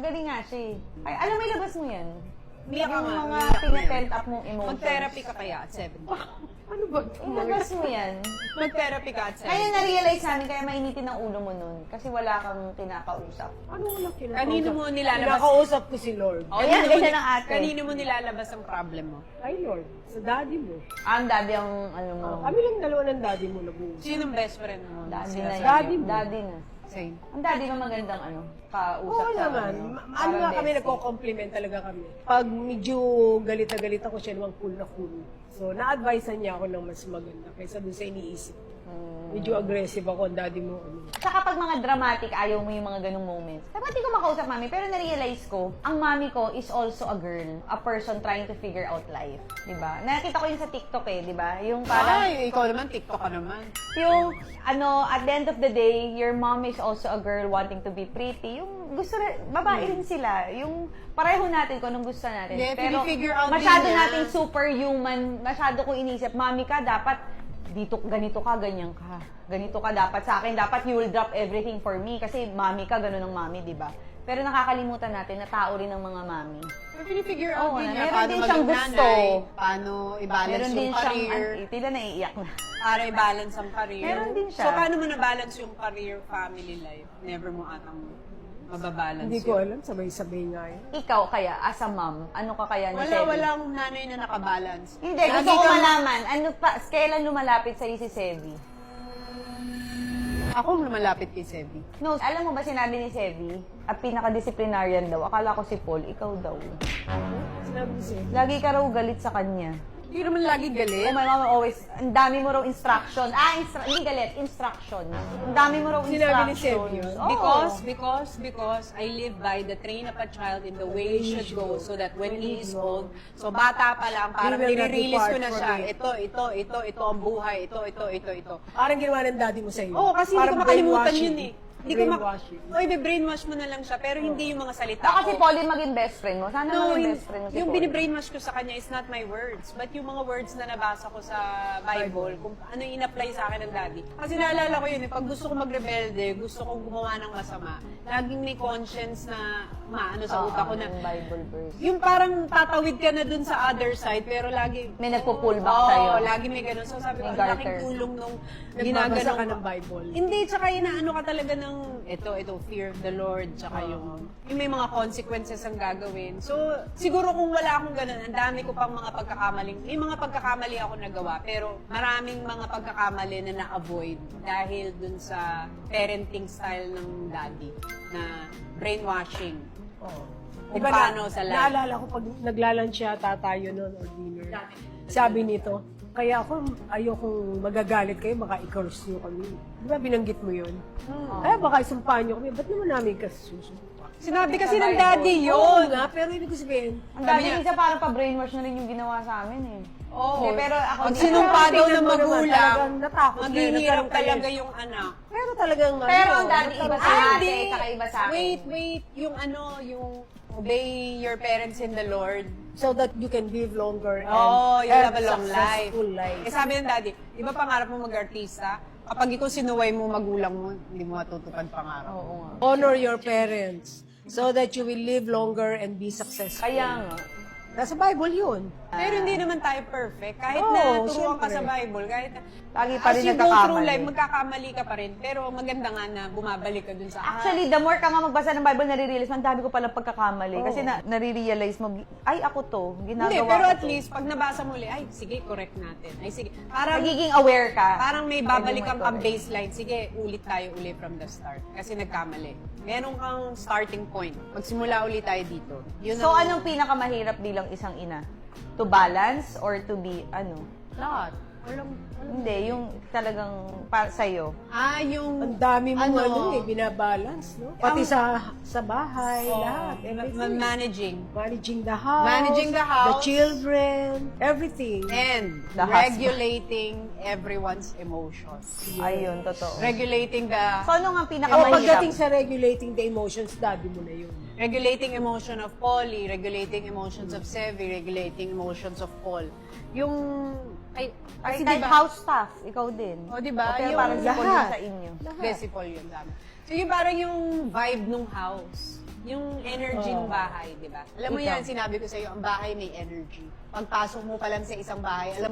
Magaling nga siya eh. Ay, alam mo, ilabas mo yan. Umiyak ka Yung nga, mga umiyak ka pinapent up mong emotions. Mag-therapy ka kaya at 70. Ano ba? Ilabas mo yan. Mag-therapy ka at 70. Kaya na-realize namin, kaya mainitin ang ulo mo nun. Kasi wala kang kinakausap. Ano wala kinakausap? Kanino mo nilalabas? Kinakausap ko si Lord. Oh, yan, ganyan ang ate. Kanino mo nilalabas ang problem mo? Ay, Lord. Sa daddy mo. Ang daddy ang ano mo. Kami lang dalawa ng daddy mo nag-uusap. Sinong best friend mo? Daddy na yun. Daddy mo. Daddy na. Same. Ang daddy mo magandang kausap Oo sa naman. ano. Ano nga kami, bestie. nagko-compliment talaga kami. Pag medyo galit na galit ako, siya naman cool na cool. So, na-advise niya ako ng mas maganda kaysa dun sa iniisip. Medyo aggressive ako, ang daddy mo. Ano. Saka pag mga dramatic, ayaw mo yung mga ganung moments. Dapat di ko makausap mami, pero na-realize ko, ang mami ko is also a girl, a person trying to figure out life. Diba? Nakita ko yun sa TikTok eh, diba? Yung parang, Ay, ikaw naman, TikTok ka naman. yung, at the end of the day, your mom is also a girl wanting to be pretty. Yung gusto na, babae rin sila. Yung pareho natin kung anong gusto natin. Yeah, pero pinifigure out masyado din niya. nating superhuman, masyado ko inisip, mami ka, dapat dito, ganito ka, ganyan ka. Ganito ka dapat sa akin. Dapat you will drop everything for me. Kasi mami ka, ganun ang mami, di ba? Pero nakakalimutan natin na tao rin ang mga mami. Pero pinifigure out Oo, din niya meron paano din siyang maging gusto. nanay, paano i-balance Meron yung din siyang, career, tila naiiyak na. para i-balance ang career. Meron din siya. So, paano mo na-balance yung career, family life? Never mo atang mababalance Hindi ko alam, sabay-sabay nga yun. Ikaw kaya, as a mom, ano ka kaya ni Wala, Sevi? walang nanay na nakabalance. Hindi, gusto ko malaman, ano pa, kailan lumalapit sa'yo si Sevi? Ako lumalapit kay Sevi. No, alam mo ba sinabi ni Sevi, at pinaka-disciplinarian daw, akala ko si Paul, ikaw daw. Sinabi ko siya. Lagi ka raw galit sa kanya. Hindi naman lagi Oh, galit. my mama always, ang dami mo raw instruction. Hindi galit, instruction. Ang dami mo raw Sinabi ni instructions. Sevi yun? Oo. Because I live by the train up a child in the way he should go so that when he is old, so bata pa lang, parang He will not nire-release ko na depart siya. from Ito ang buhay, ito. Parang ginawa ng daddy mo sa'yo. Oo, kasi hindi Parang ko makalimutan brainwashing. yun eh. Hindi ko Brainwashing. brainwash mo na lang siya, pero hindi yung mga salita Baka si ko. Paul yung maging best friend mo. Sana No, maging best friend mo si yung Paul. binibrainwash ko sa kanya is not my words, but yung mga words na nabasa ko sa Bible, kung ano yung in-apply sa akin ng daddy. Kasi naalala ko yun, eh, pag gusto ko magrebelde, gusto kong gumawa ng masama, laging may conscience na maano sa utak ko na, yung Bible verse. yung parang tatawid ka na dun sa other side, pero lagi, May nagpo-pull back Oo, sa'yo. lagi may ganun. So sabi ko, May ang laking garter. tulong nung Nagbabasa ginaganon ka ko. ng Bible. Hindi, tsaka inaano ka talaga ng, ito, fear of the Lord, tsaka yung may mga consequences ang gagawin. So, siguro kung wala akong ganun, ang dami ko pang mga pagkakamaling, may mga pagkakamali ako nagawa, pero maraming mga pagkakamali na na-avoid dahil dun sa parenting style ng daddy, na brainwashing. Kung Diba paano sa life. Naalala ko pag naglalunch yata tayo noon or dinner. Sabi nito, kaya ako ayokong magagalit kayo, baka i-curse nyo kami. Di ba binanggit mo yun? Kaya baka isumpahan nyo kami, ba't naman namin kasi susumpa? Sinabi kasi ng daddy Oo yun. nga, pero ibig ko sabihin, Ang dami minsan parang pa-brainwash na rin yung ginawa sa amin eh. Oo. Hindi, pero ako Pag di- sinumpa daw Tingnan ng mo naman, magulang, talagang natakot kayo, maghihirap nagkaroon kayo. talaga yung anak. pero talagang Pero ano, ang daddy iba sa Ah, ate, hindi. kakaiba sa akin. Wait. Yung yung obey your parents in the Lord. so that you can live longer and Oh, you have a long life. successful life. Eh sabi ng daddy, di ba pangarap mo mag-artista? Kapag ikaw sinuway mo magulang mo, hindi mo matutupad pangarap. Oo nga. Honor your parents so that you will live longer and be successful. Kaya nga. Nasa Bible yun. Pero hindi naman tayo perfect. Kahit Oo, na turuan ka syempre. sa Bible, kahit na Lagi pa as rin you go through nagkakamali. life, magkakamali ka pa rin. Pero maganda nga na bumabalik ka dun sa Actually, the more ka nga magbasa ng Bible, nare-realize mo, ang dami ko palang pagkakamali. Kasi nare-realize mo, ay ako to, ginagawa Hindi, pero ko at to. least, pag nabasa mo ulit, ay, sige, correct natin. Ay, sige. Parang, Nagiging aware ka. parang may babalikan Pwede mo kang i-correct. baseline. Sige, ulit tayo ulit from the start. Kasi nagkamali. Meron kang starting point. Magsimula ulit tayo dito. Yun So, ang- anong pinakamahirap bilang isang ina? To balance or to be, Lahat. Walang, Hindi, yung talagang para sa'yo. yung... Ang dami mo Ano? binabalance, no? Pati sa bahay, lahat. Everything. Managing. Managing the house. Managing the house. The children. Everything. And The husband. regulating everyone's emotions. Ayun, totoo. Regulating the... So, ano nga ang O pinakamahirap? pagdating sa regulating the emotions, daddy mo na yun. Regulating emotion of Polly, regulating emotions of Sevi, regulating emotions of Paul. Yung... Ay, Kasi diba- house staff, ikaw din. O, diba? Pero Yung parang si Paul lahat. yun sa inyo. Hindi, si Paul yun. Tama. So, yung parang yung vibe nung house. Yung energy ng bahay, di ba? Alam mo Ikaw. yan, sinabi ko sa'yo, ang bahay may energy. Pagpasok mo pa lang sa isang bahay, alam